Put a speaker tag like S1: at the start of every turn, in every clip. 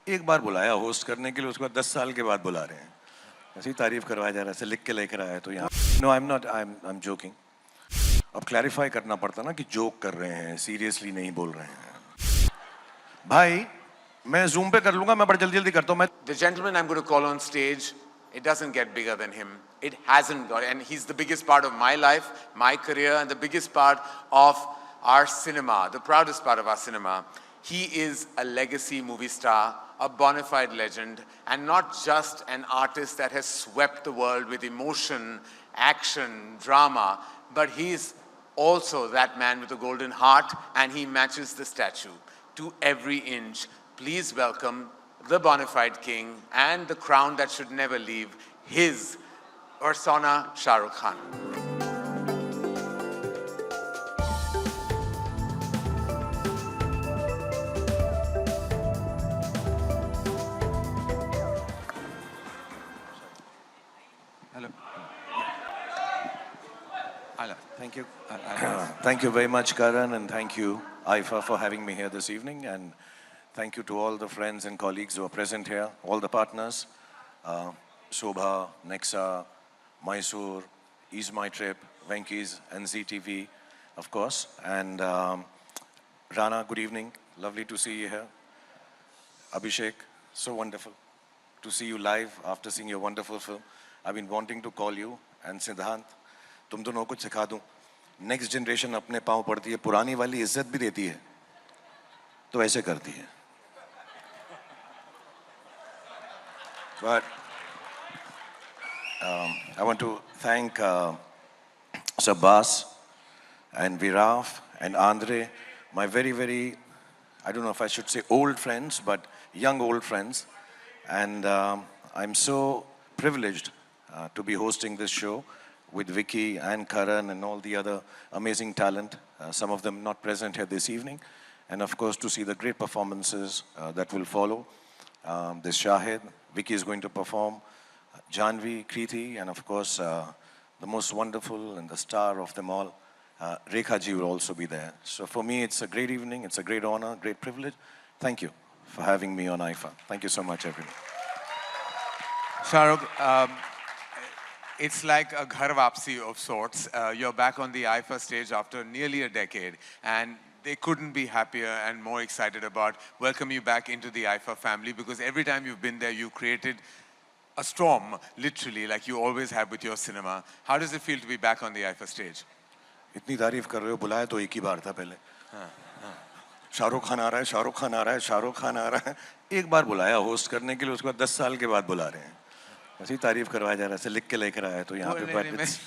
S1: एक बार बुलाया होस्ट करने के लिए, उसके बाद 10 साल के बाद बुला रहे हैं। ऐसी तारीफ करवाया जा रहा है, ऐसे लिख के लेकर आया तो यहाँ। No I am not, I am joking. अब क्लैरिफाई करना पड़ता ना कि जोक कर रहे हैं, सीरियसली नहीं बोल रहे हैं। भाई मैं जूम पे कर लूंगा, मैं बड़ा जल्दी जल्दी करता हूँ। मैं
S2: The gentleman I'm going to call on stage, it doesn't get bigger than him. It hasn't got, and he's the biggest part of my life, my career, and the biggest part of our cinema, the proudest part of our cinema. He is a legacy movie star, a bona fide legend, and not just an artist that has swept the world with emotion, action, drama, but he's also that man with a golden heart, and he matches the statue to every inch. Please welcome the bona fide king and the crown that should never leave, his persona, Shah Rukh Khan.
S1: Hello. Thank you. Thank you very much, Karan, and thank you, Aifa, for having me here this evening. And thank you to all the friends and colleagues who are present here, all the partners, Shobha, Nexa, Mysore, Ease My Trip, Venky's, NZTV, of course. And Rana, good evening. Lovely to see you here. Abhishek, so wonderful to see you live after seeing your wonderful film. I've been wanting to call you. And Siddhant, तुम दोनों को कुछ सिखा दूं. Next generation अपने पाँव पड़ती है, पुरानी वाली इज्जत भी देती है, तो ऐसे करती है. But I want to thank Sabbas and Viraf and Andre, my very, very, I don't know if I should say old friends, but young old friends. And I'm so privileged to be hosting this show with Vicky and Karan and all the other amazing talent, some of them not present here this evening. And of course, to see the great performances that will follow. This Shahid, Vicky is going to perform, Janvi, Kriti, and of course, the most wonderful and the star of them all, Rekha ji will also be there. So for me, it's a great evening, it's a great honor, great privilege. Thank you for having me on IFA. Thank you so much, everyone.
S2: Shah Rukh, it's like a ghar wapsi of sorts. You're back on the IFA stage after nearly a decade, and they couldn't be happier and more excited about welcoming you back into the IFA family, because every time you've been there, you've created a storm, literally, like you always have with your cinema. How does it feel to be back on the IFA stage?
S1: इतनी तारीफ कर रहे हो, बुलाया तो एक ही बार था पहले. शाहरुख खान आ रहा है, शाहरुख खान आ रहा है, शाहरुख खान आ रहा है. एक बार बुलाया होस्ट करने के लिए, उसके बाद 10 साल के बाद बुला रहे हैं. ऐसी तारीफ करवाया जा रहा है, ऐसे लिख के लेकर आया तो यहाँ पे. But it's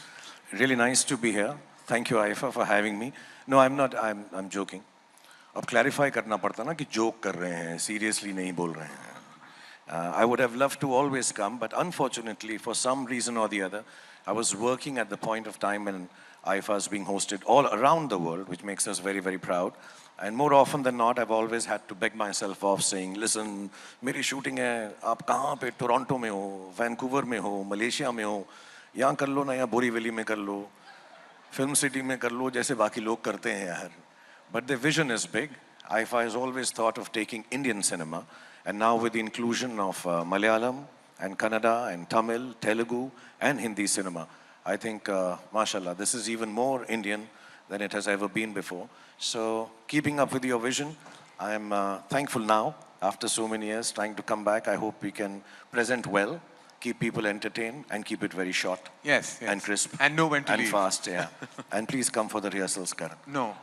S1: really nice to be here. Thank you, Aifa, for having me. No, I'm not. I'm joking. अब क्लैरिफाई करना पड़ता ना कि जोक कर रहे हैं, सीरियसली नहीं बोल रहे हैं. I would have loved to always come, but unfortunately, for some reason or the other, I was working at the point of time when IFA is being hosted all around the world, which makes us very, very proud. And more often than not, I've always had to beg myself off saying, listen, मेरी shooting है, आप कहाँ पे, Toronto में हो, Vancouver में हो, Malaysia में हो, यहाँ कर लो ना, यहाँ बोरीवली में कर लो, फिल्म सिटी में कर लो, जैसे बाकी लोग करते हैं यार. But the vision is big. IFA has always thought of taking Indian cinema, and now with the inclusion of Malayalam and Kannada and Tamil, Telugu and Hindi cinema, I think, mashallah, this is even more Indian than it has ever been before. So, keeping up with your vision, I am thankful now, after so many years, trying to come back. I hope we can present well, keep people entertained, and keep it very short.
S2: Yes.
S1: And crisp.
S2: And know when to
S1: and
S2: leave.
S1: fast, yeah. And please come for the rehearsals, Karan.
S2: No.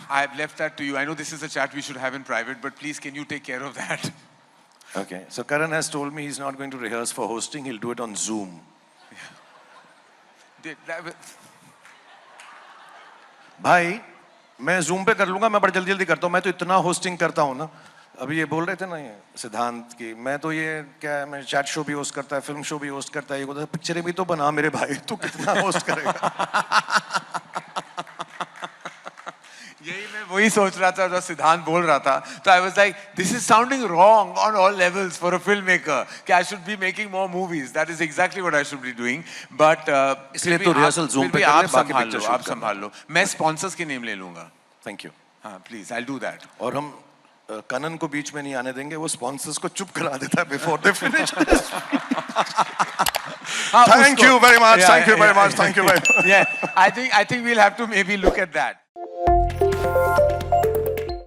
S2: I've left that to you. I know this is a chat we should have in private, but please, can you take care of that?
S1: Okay. So, Karan has told me he's not going to rehearse for hosting. He'll do it on Zoom. भाई मैं zoom पे कर लूंगा, मैं बड़ा जल्दी जल्दी करता हूँ. मैं तो इतना होस्टिंग करता हूँ ना. अभी ये बोल रहे थे ना ये सिद्धांत की, मैं तो ये क्या है, मैं चैट शो भी होस्ट करता है, फिल्म शो भी होस्ट करता है, ये बोलता है पिक्चरें भी तो बना मेरे भाई, तू कितना होस्ट करेगा.
S2: यही मैं वही सोच रहा था जो सिद्धांत बोल रहा था. तो I was like, this is sounding wrong on all levels for a filmmaker. कि I should be making more movies. That is exactly what I should be doing. But
S1: इसलिए तो रिहर्सल जूम पे कर ले, बाकी पिक्चर शूट
S2: आप संभाल लो. मैं स्पॉन्सर्स के नेम ले लूंगा.
S1: Thank you.
S2: हाँ, please, I'll do that.
S1: और हम कनन को बीच में नहीं आने देंगे, वो स्पॉन्सर्स को चुप करा देता है before they finish. Thank you very much. Thank you very much. Thank you very much.
S3: Yeah, I think we'll have to maybe look at that.